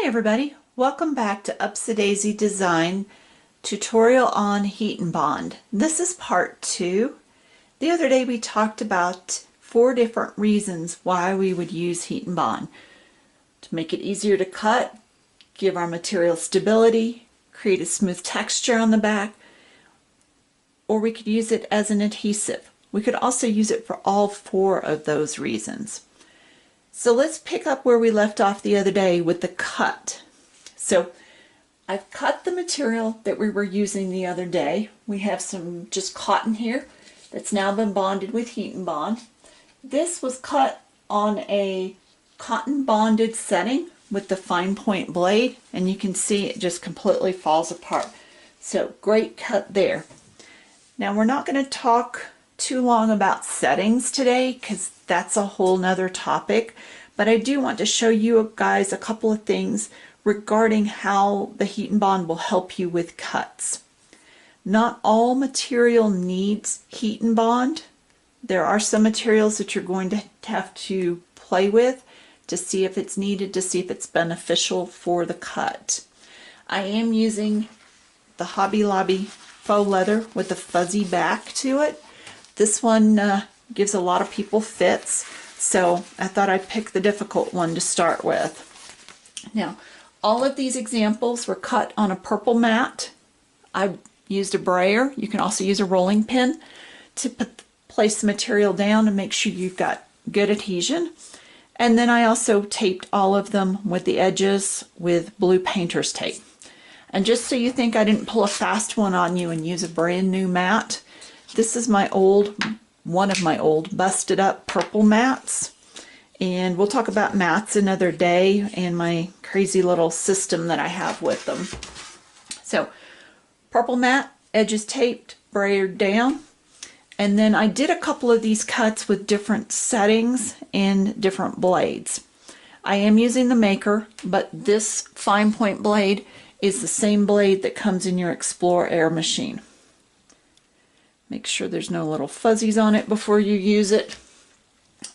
Hi everybody, welcome back to Upsy-Daisy Design tutorial on Heat and Bond. This is part 2. The other day we talked about 4 different reasons why we would use Heat and Bond. To make it easier to cut, give our material stability, create a smooth texture on the back, or we could use it as an adhesive. We could also use it for all 4 of those reasons. So let's pick up where we left off the other day with the cut. So I've cut the material that we were using the other day. We have some just cotton here that's now been bonded with Heat and Bond. This was cut on a cotton bonded setting with the fine point blade, and you can see it just completely falls apart. So great cut there. Now we're not going to talk too long about settings today because that's a whole nother topic, but I do want to show you guys a couple of things regarding how the Heat and Bond will help you with cuts. Not all material needs Heat and Bond. There are some materials that you're going to have to play with to see if it's needed, to see if it's beneficial for the cut. I am using the Hobby Lobby faux leather with a fuzzy back to it. This one gives a lot of people fits, so I thought I'd pick the difficult one to start with. Now, all of these examples were cut on a purple mat. I used a brayer. You can also use a rolling pin to place the material down and make sure you've got good adhesion. And then I also taped all of them with the edges with blue painter's tape. And just so you think I didn't pull a fast one on you and use a brand new mat, this is my one of my old busted up purple mats, and we'll talk about mats another day and my crazy little system that I have with them. So purple mat, edges taped, brayered down, and then I did a couple of these cuts with different settings and different blades. I am using the Maker, but this fine point blade is the same blade that comes in your Explore Air machine. Make sure there's no little fuzzies on it before you use it.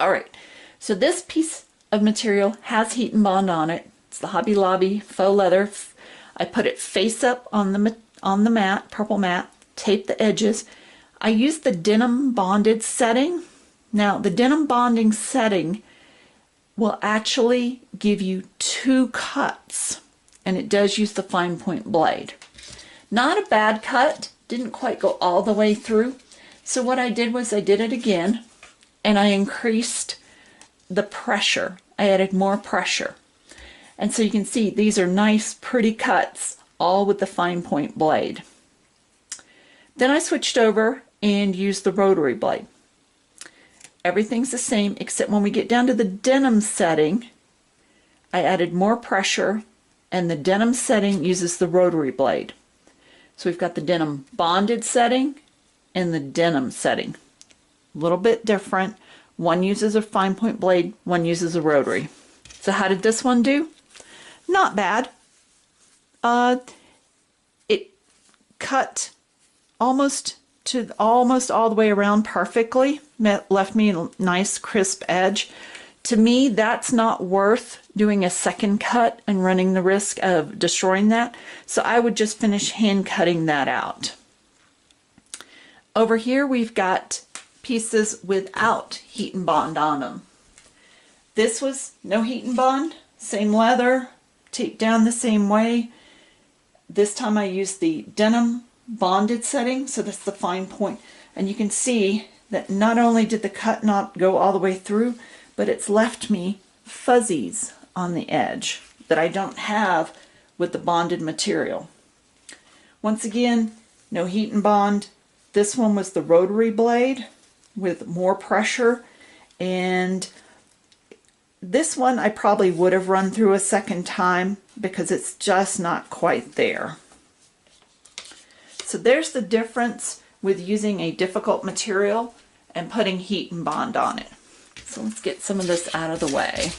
Alright, so this piece of material has Heat and Bond on it. It's the Hobby Lobby faux leather. I put it face up on the mat, purple mat, tape the edges. I used the denim bonded setting. Now the denim bonding setting will actually give you 2 cuts, and it does use the fine point blade. Not a bad cut. Didn't quite go all the way through. So what I did was I did it again and I increased the pressure. I added more pressure. And so you can see these are nice pretty cuts all with the fine point blade. Then I switched over and used the rotary blade. Everything's the same except when we get down to the denim setting, I added more pressure, and the denim setting uses the rotary blade. So we've got the denim bonded setting and the denim setting. A little bit different. One uses a fine point blade, one uses a rotary. So how did this one do? Not bad. It cut almost all the way around perfectly. Left me a nice crisp edge. To me, that's not worth doing a second cut and running the risk of destroying that. So I would just finish hand cutting that out. Over here we've got pieces without Heat and Bond on them. This was no Heat and Bond, same leather, taped down the same way. This time I used the denim bonded setting, so that's the fine point. And you can see that not only did the cut not go all the way through, but it's left me fuzzies on the edge that I don't have with the bonded material. Once again, no Heat and Bond. This one was the rotary blade with more pressure, and this one I probably would have run through a second time because it's just not quite there. So there's the difference with using a difficult material and putting Heat and Bond on it. So let's get some of this out of the way.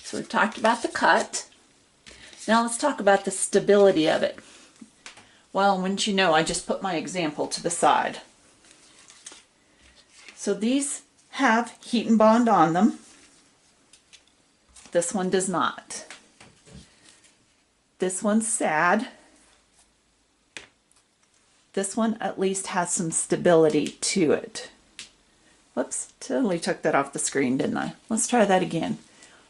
So we've talked about the cut. Now let's talk about the stability of it. Well, wouldn't you know, I just put my example to the side. So these have Heat and Bond on them. This one does not. This one's sad. This one at least has some stability to it. Whoops, totally took that off the screen, didn't I? Let's try that again.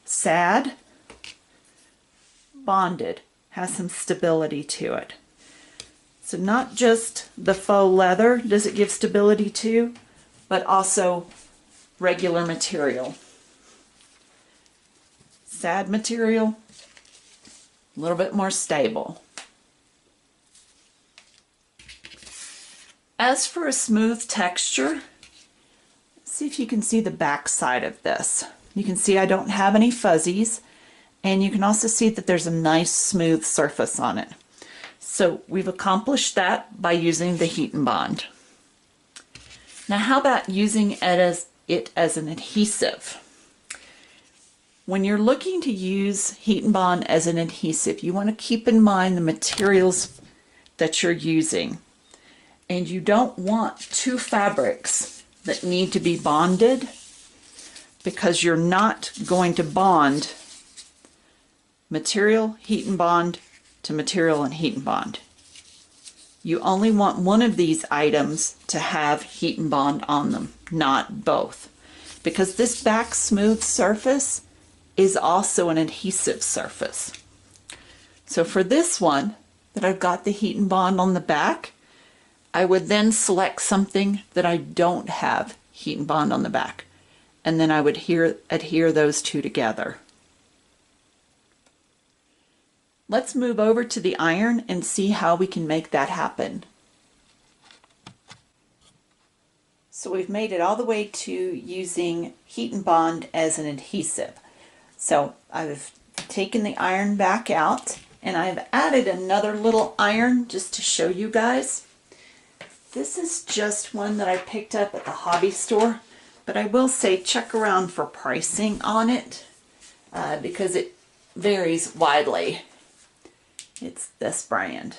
Sad, bonded, has some stability to it. So not just the faux leather does it give stability to, but also regular material. Sad material, a little bit more stable. As for a smooth texture, see if you can see the back side of this. You can see I don't have any fuzzies, and you can also see that there's a nice smooth surface on it. So we've accomplished that by using the Heat and Bond. Now how about using it as an adhesive? When you're looking to use Heat and Bond as an adhesive, you want to keep in mind the materials that you're using. And you don't want two fabrics that need to be bonded, because you're not going to bond material, heat and bond to material and heat and bond. You only want one of these items to have heat and bond on them, not both. Because this back smooth surface is also an adhesive surface. So for this one that I've got the heat and bond on the back, I would then select something that I don't have heat and bond on the back, and then I would adhere those two together. Let's move over to the iron and see how we can make that happen. So we've made it all the way to using Heat and Bond as an adhesive. So I've taken the iron back out, and I've added another little iron just to show you guys. This is just one that I picked up at the hobby store, but I will say check around for pricing on it because it varies widely. It's this brand.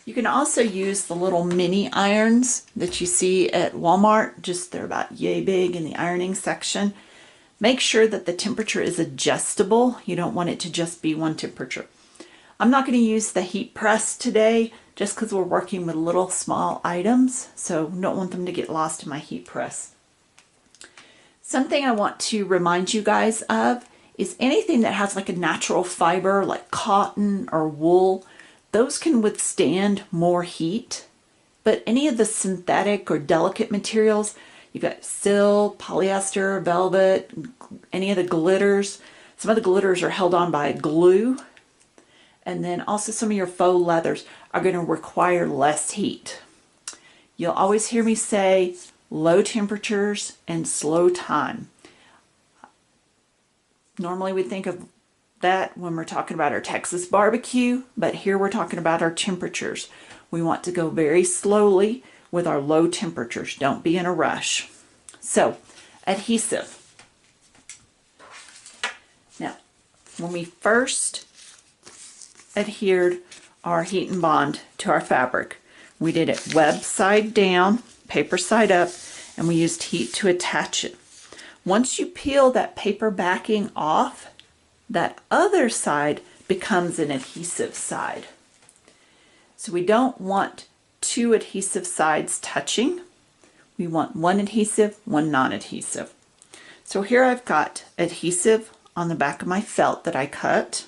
You can also use the little mini irons that you see at Walmart. Just they're about yay big in the ironing section. Make sure that the temperature is adjustable. You don't want it to just be one temperature. I'm not going to use the heat press today just because we're working with little small items, so don't want them to get lost in my heat press. Something I want to remind you guys of is anything that has like a natural fiber like cotton or wool, those can withstand more heat. But any of the synthetic or delicate materials, you've got silk, polyester, velvet, any of the glitters. Some of the glitters are held on by glue. And then also some of your faux leathers are going to require less heat. You'll always hear me say low temperatures and slow time. Normally we think of that when we're talking about our Texas barbecue, but here we're talking about our temperatures. We want to go very slowly with our low temperatures. Don't be in a rush. So, adhesive. Now, when we first adhered our Heat and Bond to our fabric, we did it web side down, paper side up, and we used heat to attach it. Once you peel that paper backing off, that other side becomes an adhesive side. So we don't want two adhesive sides touching. We want one adhesive, one non-adhesive. So here I've got adhesive on the back of my felt that I cut.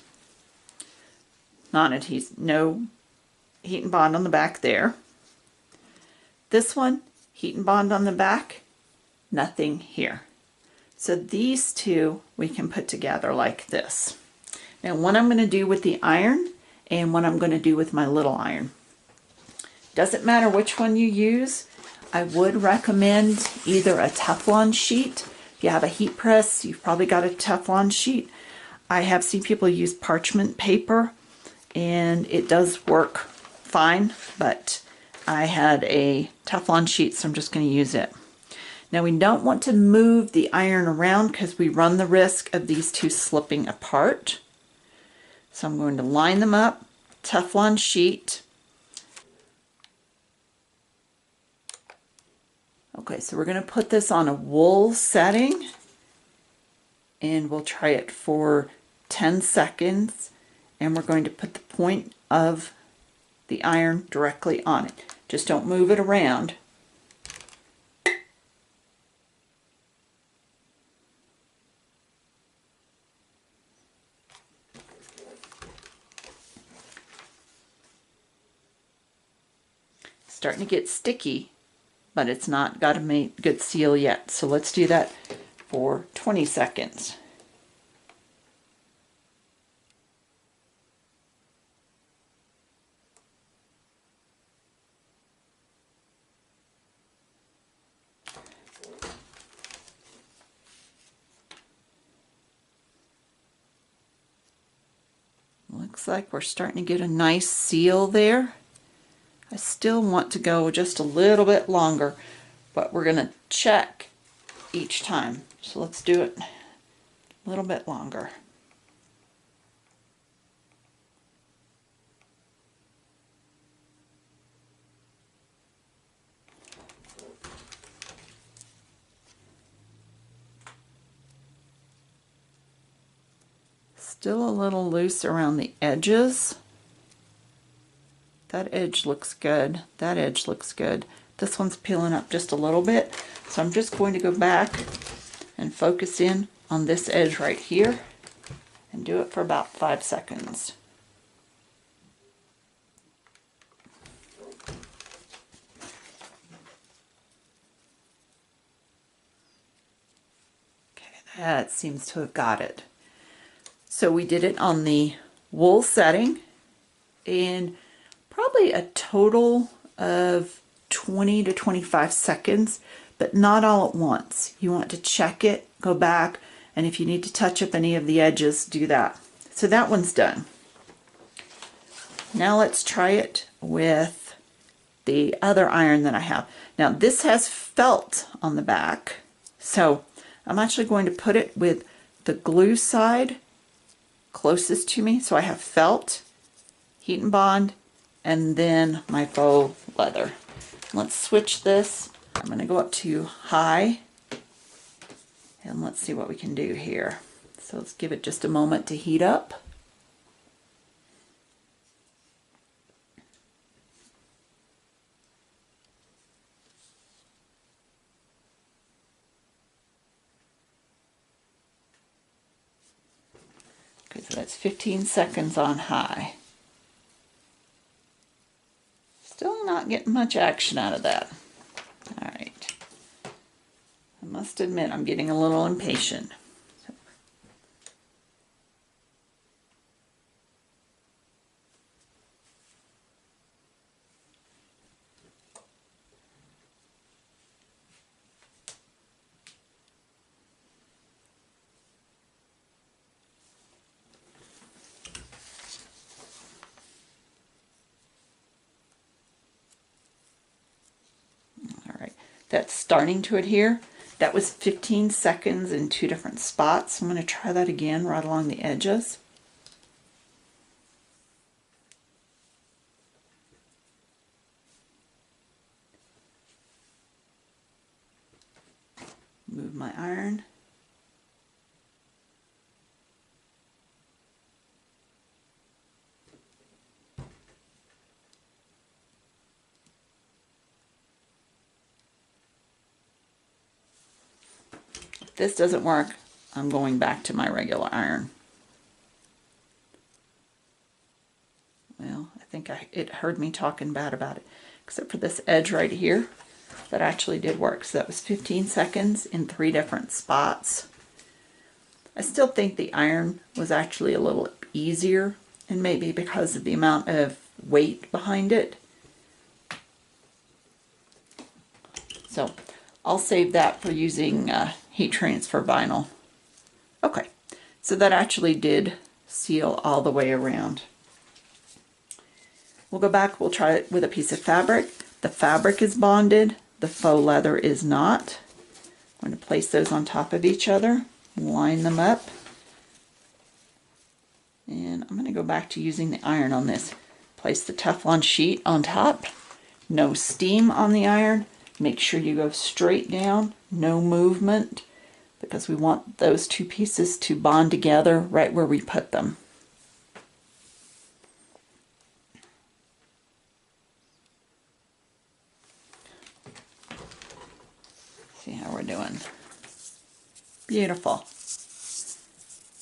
Non-adhesive, no Heat and Bond on the back there. This one, Heat and Bond on the back, nothing here. So these two we can put together like this. Now one I'm going to do with the iron and one I'm going to do with my little iron. Doesn't matter which one you use. I would recommend either a Teflon sheet. If you have a heat press, you've probably got a Teflon sheet. I have seen people use parchment paper and it does work fine, but I had a Teflon sheet, so I'm just going to use it. Now we don't want to move the iron around because we run the risk of these two slipping apart. So I'm going to line them up, Teflon sheet. Okay, so we're going to put this on a wool setting and we'll try it for 10 seconds, and we're going to put the point of the iron directly on it. Just don't move it around. Starting to get sticky, but it's not got a good seal yet. So let's do that for 20 seconds. Looks like we're starting to get a nice seal there. I still want to go just a little bit longer, but we're going to check each time. So let's do it a little bit longer. Still a little loose around the edges. That edge looks good. That edge looks good. This one's peeling up just a little bit. So I'm just going to go back and focus in on this edge right here and do it for about 5 seconds. Okay, that seems to have got it. So we did it on the wool setting, and probably a total of 20 to 25 seconds, but not all at once. You want to check it, go back, and if you need to touch up any of the edges, do that. So that one's done. Now let's try it with the other iron that I have. Now this has felt on the back, so I'm actually going to put it with the glue side closest to me. So I have felt, HeatnBond, and then my faux leather. Let's switch this. I'm going to go up to high, and let's see what we can do here. So let's give it just a moment to heat up. Okay, so that's 15 seconds on high. Still not getting much action out of that. All right. I must admit I'm getting a little impatient. That's starting to adhere. That was 15 seconds in 2 different spots. I'm going to try that again right along the edges. Move my iron. If this doesn't work, I'm going back to my regular iron. Well, I think it heard me talking bad about it, except for this edge right here. That actually did work. So that was 15 seconds in 3 different spots. I still think the iron was actually a little easier, and maybe because of the amount of weight behind it. So I'll save that for using heat transfer vinyl. Okay, so that actually did seal all the way around. We'll go back, we'll try it with a piece of fabric. The fabric is bonded, the faux leather is not. I'm going to place those on top of each other, line them up. And I'm going to go back to using the iron on this. Place the Teflon sheet on top. No steam on the iron. Make sure you go straight down, no movement. because we want those two pieces to bond together right where we put them. See how we're doing. Beautiful.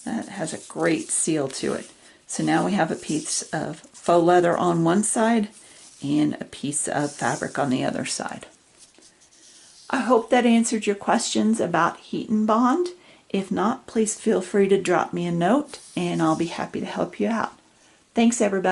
That has a great seal to it. So now we have a piece of faux leather on one side and a piece of fabric on the other side. I hope that answered your questions about Heat and Bond. If not, please feel free to drop me a note and I'll be happy to help you out. Thanks, everybody.